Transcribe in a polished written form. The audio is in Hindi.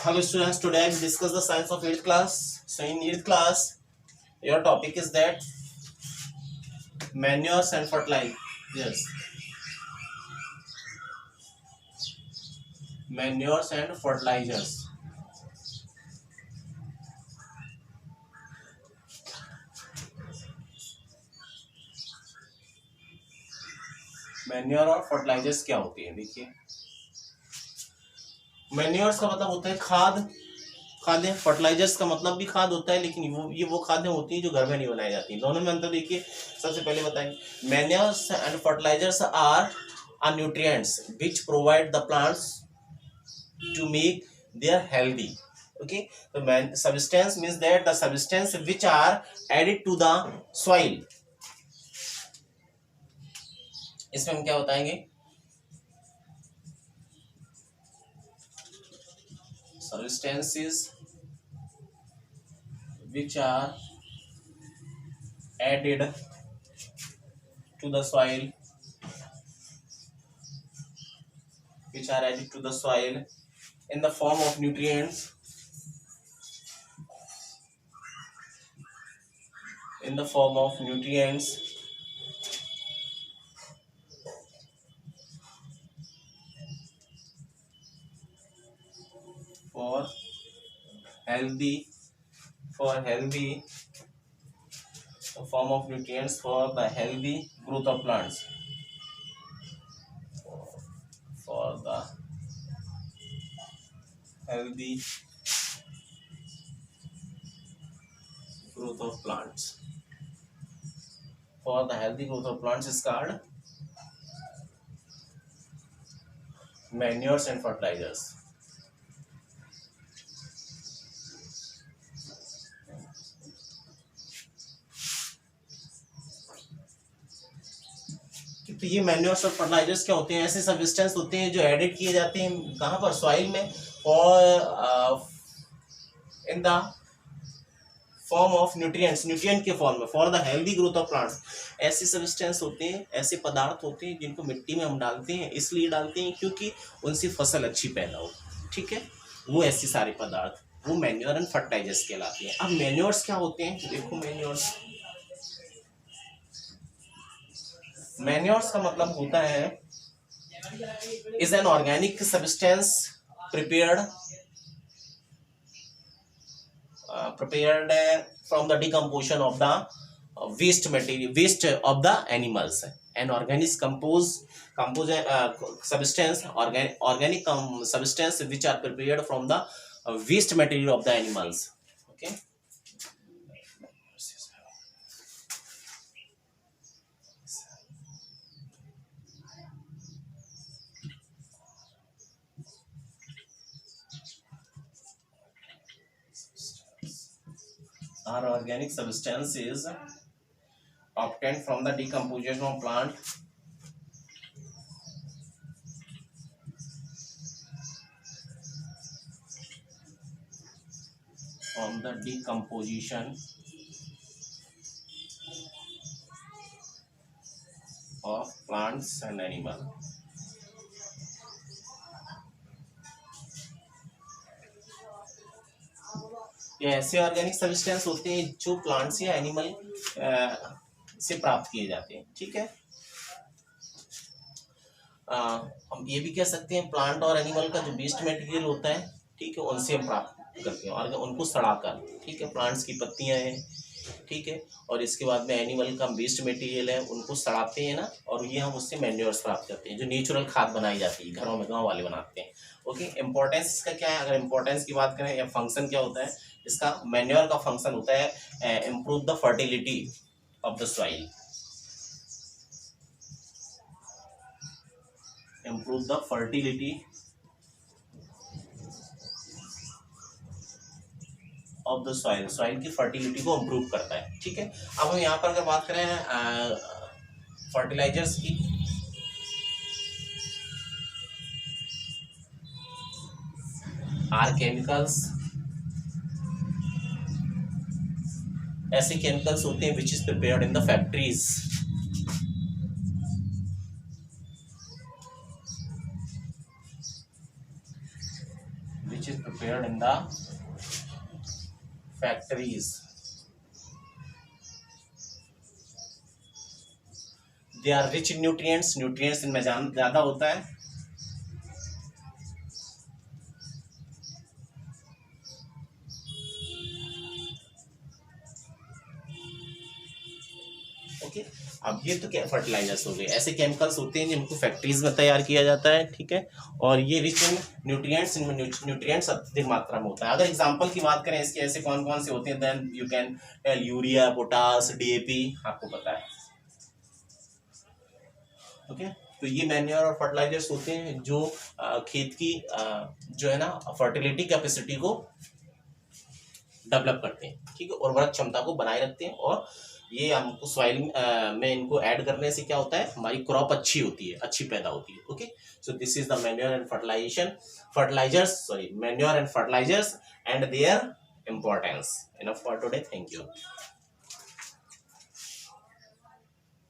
Hello students, today I will discuss the science of 8th class. So in 8th class, your topic is that manures and fertilizers. Yes, manures and fertilizers. Manure और फर्टिलाइजर्स क्या होती है? देखिए, मैन्योर्स का मतलब होता है खादें। फर्टिलाइजर्स का मतलब भी खाद होता है, लेकिन वो खादें होती हैं जो घर में नहीं बनाई जाती। दोनों में अंतर देखिए। सबसे पहले बताएंगे, manures and fertilizers are nutrients which provide the plants to make their healthy. Okay, the substance means that the substance which are added to the soil. इसमें हम क्या बताएंगे? Substances which are added to the soil, in the form of nutrients, for healthy form of nutrients for the healthy growth of plants, for the healthy growth of plants. For the healthy growth of plants is called manures and fertilizers. तो ये मैन्योर्स और फर्टिलाइजर्स क्या होते हैं? ऐसे सब्सटेंस होते हैं जो एडिट किए जाते हैं कहाँ पर? सॉइल में, और in the form of nutrient के फॉर्म में, for the healthy growth of plants. ऐसे सब्सटेंस होते हैं, ऐसे पदार्थ होते हैं जिनको मिट्टी में हम डालते हैं, इसलिए डालते हैं क्योंकि उनसे फसल अच्छी पैदा हो। ठीक है, वो ऐसे सारे पदार्थ वो मैन्योर एंड फर्टिलाइजर्स कहलाते हैं। अब मैन्योर्स क्या होते हैं? देखो, मैन्योर्स का मतलब होता है is an organic substance prepared from the decomposition of the waste of the animals. An organic organic substance which are prepared from the waste material of the animals. Okay, our organic substance is obtained from the decomposition of plant of plants and animal. ये ऐसे ऑर्गेनिक सब्सटेंस होते हैं जो प्लांट्स या एनिमल से प्राप्त किए जाते हैं। ठीक है, हम ये भी कह सकते हैं प्लांट और एनिमल का जो वेस्ट मटेरियल होता है, ठीक है, उनसे हम प्राप्त करते हैं और उनको सड़ाकर। ठीक है, प्लांट्स की पत्तियां हैं, ठीक है, और इसके बाद में एनिमल का वेस्ट मटेरियल है, उनको सड़ाते हैं ना, और ये हम उससे मैन्योर्स प्राप्त करते हैं, जो नेचुरल खाद बनाई जाती है घरों में, गाँव वाले बनाते हैं। ओके, इम्पोर्टेंस इसका क्या है? अगर इम्पोर्टेंस की बात करें या फंक्शन क्या होता है इसका? मैन्योर का फंक्शन होता है improve the fertility of the soil, improve the fertility of the soil, soil की फर्टिलिटी को इम्प्रूव करता है। ठीक है, अब हम यहाँ पर अगर बात करें फर्टिलाइजर्स की, आर केमिकल्स, ऐसे केमिकल्स होते हैं which is prepared in the factories, which is prepared in the factories. They are rich in nutrients. Nutrients इनमें ज़्यादा होता है. ओके, अब ये तो क्या फर्टिलाइजर्स हो गए. ऐसे केमिकल्स होते हैं जिनको फैक्ट्रीज में तैयार किया जाता है, ठीक है, और ये रिच इन न्यूट्रिएंट्स, इनमें न्यूट्रिएंट्स अत्यधिक मात्रा में होता है. अगर एग्जांपल की बात करें इसके, ऐसे कौन कौन से होते हैं, then you can tell urea, potash, DAP, आपको पता है. ओके, तो ये मैन्योर और फर्टिलाइजर्स होते हैं जो खेत की जो है ना फर्टिलिटी कैपेसिटी को डेवलप करते हैं, ठीक है, उर्वरक क्षमता को बनाए रखते हैं. और ये हमको सॉइल में इनको ऐड करने से क्या होता है, हमारी क्रॉप अच्छी होती है, अच्छी पैदा होती है. Okay, so this is the manure and manure and fertilizers and their importance. Enough for today. Thank you.